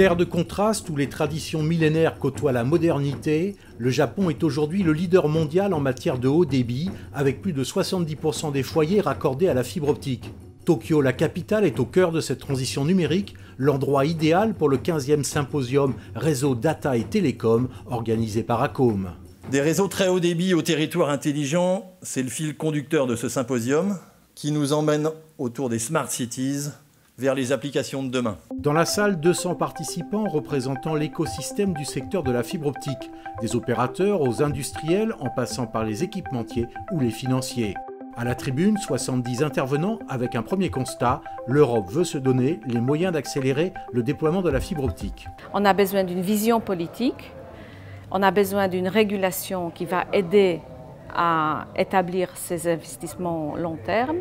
Terre de contraste où les traditions millénaires côtoient la modernité, le Japon est aujourd'hui le leader mondial en matière de haut débit, avec plus de 70% des foyers raccordés à la fibre optique. Tokyo, la capitale, est au cœur de cette transition numérique, l'endroit idéal pour le 15e symposium Réseau Data et Télécom, organisé par Acom. Des réseaux très haut débit au territoire intelligent, c'est le fil conducteur de ce symposium qui nous emmène autour des Smart Cities vers les applications de demain. Dans la salle, 200 participants représentant l'écosystème du secteur de la fibre optique, des opérateurs aux industriels en passant par les équipementiers ou les financiers. À la tribune, 70 intervenants avec un premier constat, l'Europe veut se donner les moyens d'accélérer le déploiement de la fibre optique. On a besoin d'une vision politique, on a besoin d'une régulation qui va aider à établir ces investissements long terme.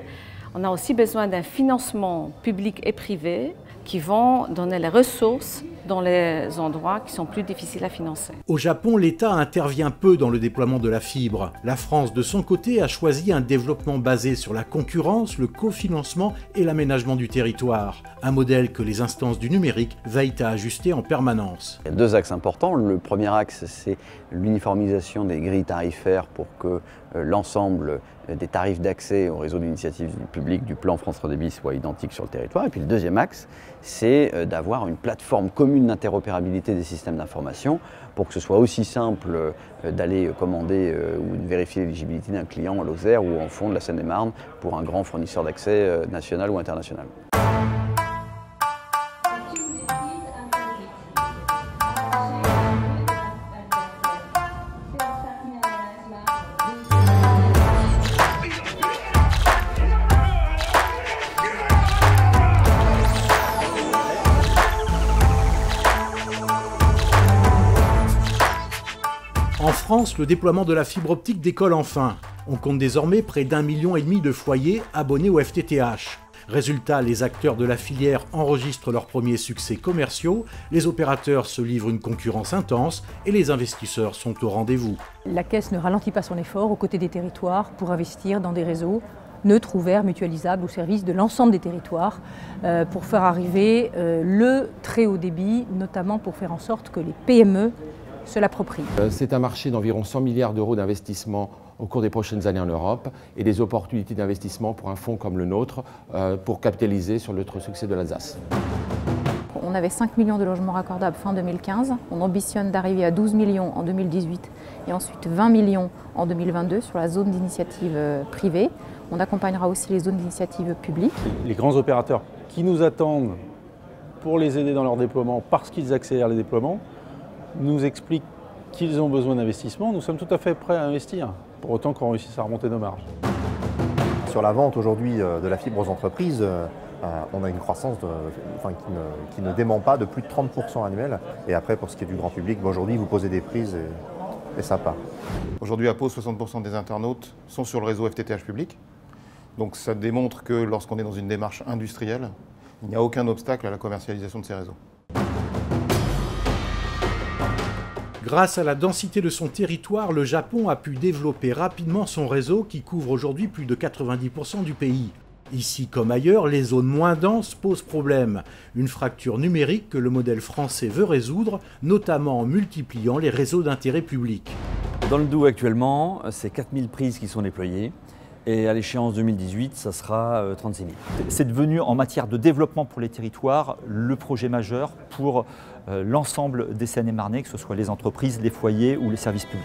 On a aussi besoin d'un financement public et privé qui vont donner les ressources dans les endroits qui sont plus difficiles à financer. Au Japon, l'État intervient peu dans le déploiement de la fibre. La France, de son côté, a choisi un développement basé sur la concurrence, le cofinancement et l'aménagement du territoire. Un modèle que les instances du numérique veillent à ajuster en permanence. Il y a deux axes importants. Le premier axe, c'est l'uniformisation des grilles tarifaires pour que l'ensemble des tarifs d'accès au réseau d'initiative publique du plan France Très Haut Débit soit identique sur le territoire. Et puis le deuxième axe, c'est d'avoir une plateforme commune d'interopérabilité des systèmes d'information pour que ce soit aussi simple d'aller commander ou de vérifier l'éligibilité d'un client à Lozère ou en fond de la Seine-et-Marne pour un grand fournisseur d'accès national ou international. En France, le déploiement de la fibre optique décolle enfin. On compte désormais près d'1,5 million de foyers abonnés au FTTH. Résultat, les acteurs de la filière enregistrent leurs premiers succès commerciaux, les opérateurs se livrent une concurrence intense et les investisseurs sont au rendez-vous. La Caisse ne ralentit pas son effort aux côtés des territoires pour investir dans des réseaux neutres, ouverts, mutualisables au service de l'ensemble des territoires pour faire arriver le très haut débit, notamment pour faire en sorte que les PME se l'approprient. C'est un marché d'environ 100 milliards d'euros d'investissement au cours des prochaines années en Europe et des opportunités d'investissement pour un fonds comme le nôtre pour capitaliser sur le succès de l'Alsace. On avait 5 millions de logements raccordables fin 2015. On ambitionne d'arriver à 12 millions en 2018 et ensuite 20 millions en 2022 sur la zone d'initiative privée. On accompagnera aussi les zones d'initiative publique. Les grands opérateurs qui nous attendent pour les aider dans leur déploiement parce qu'ils accélèrent les déploiements nous expliquent qu'ils ont besoin d'investissement. Nous sommes tout à fait prêts à investir, pour autant qu'on réussisse à remonter nos marges. Sur la vente aujourd'hui de la fibre aux entreprises, on a une croissance qui ne dément pas de plus de 30% annuel. Et après, pour ce qui est du grand public, aujourd'hui, vous posez des prises et ça part. Aujourd'hui, à Pau, 60% des internautes sont sur le réseau FTTH public. Donc ça démontre que lorsqu'on est dans une démarche industrielle, il n'y a aucun obstacle à la commercialisation de ces réseaux. Grâce à la densité de son territoire, le Japon a pu développer rapidement son réseau qui couvre aujourd'hui plus de 90% du pays. Ici comme ailleurs, les zones moins denses posent problème. Une fracture numérique que le modèle français veut résoudre, notamment en multipliant les réseaux d'intérêt public. Dans le Doubs actuellement, c'est 4000 prises qui sont déployées. Et à l'échéance 2018, ça sera 36 000. C'est devenu, en matière de développement pour les territoires, le projet majeur pour l'ensemble des Seine-et-Marnais, que ce soit les entreprises, les foyers ou les services publics.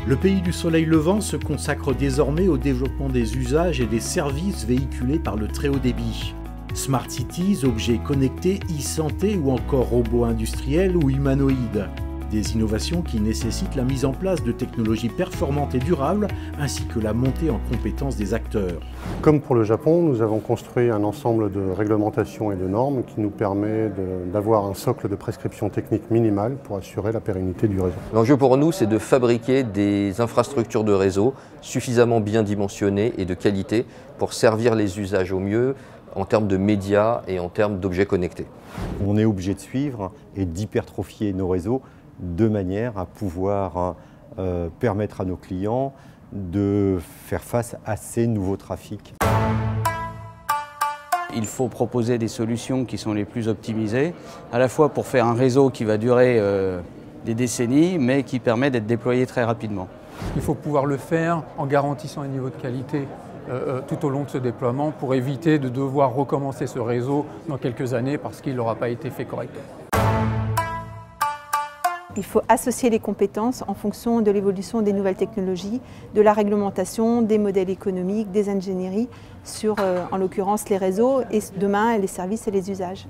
Le pays du soleil levant se consacre désormais au développement des usages et des services véhiculés par le très haut débit. Smart Cities, objets connectés, e-santé ou encore robots industriels ou humanoïdes. Des innovations qui nécessitent la mise en place de technologies performantes et durables, ainsi que la montée en compétences des acteurs. Comme pour le Japon, nous avons construit un ensemble de réglementations et de normes qui nous permet d'avoir un socle de prescriptions techniques minimales pour assurer la pérennité du réseau. L'enjeu pour nous, c'est de fabriquer des infrastructures de réseau suffisamment bien dimensionnées et de qualité pour servir les usages au mieux en termes de médias et en termes d'objets connectés. On est obligé de suivre et d'hypertrophier nos réseaux de manière à pouvoir permettre à nos clients de faire face à ces nouveaux trafics. Il faut proposer des solutions qui sont les plus optimisées, à la fois pour faire un réseau qui va durer des décennies, mais qui permet d'être déployé très rapidement. Il faut pouvoir le faire en garantissant un niveau de qualité tout au long de ce déploiement pour éviter de devoir recommencer ce réseau dans quelques années parce qu'il n'aura pas été fait correctement. Il faut associer les compétences en fonction de l'évolution des nouvelles technologies, de la réglementation, des modèles économiques, des ingénieries sur, en l'occurrence, les réseaux et demain, les services et les usages.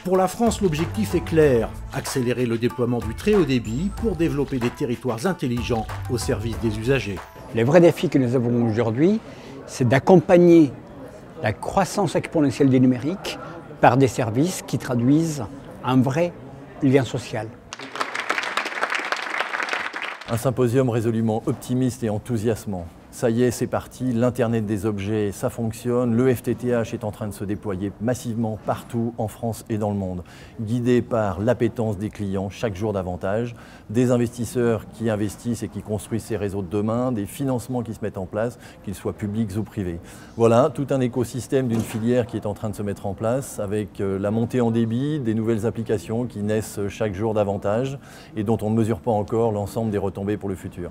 Pour la France, l'objectif est clair, accélérer le déploiement du très haut débit pour développer des territoires intelligents au service des usagers. Les vrais défis que nous avons aujourd'hui, c'est d'accompagner la croissance exponentielle du numérique par des services qui traduisent un vrai lien social. Un symposium résolument optimiste et enthousiasmant. Ça y est, c'est parti, l'Internet des objets, ça fonctionne, le FTTH est en train de se déployer massivement partout en France et dans le monde, guidé par l'appétence des clients chaque jour davantage, des investisseurs qui investissent et qui construisent ces réseaux de demain, des financements qui se mettent en place, qu'ils soient publics ou privés. Voilà, tout un écosystème d'une filière qui est en train de se mettre en place avec la montée en débit, des nouvelles applications qui naissent chaque jour davantage et dont on ne mesure pas encore l'ensemble des retombées pour le futur.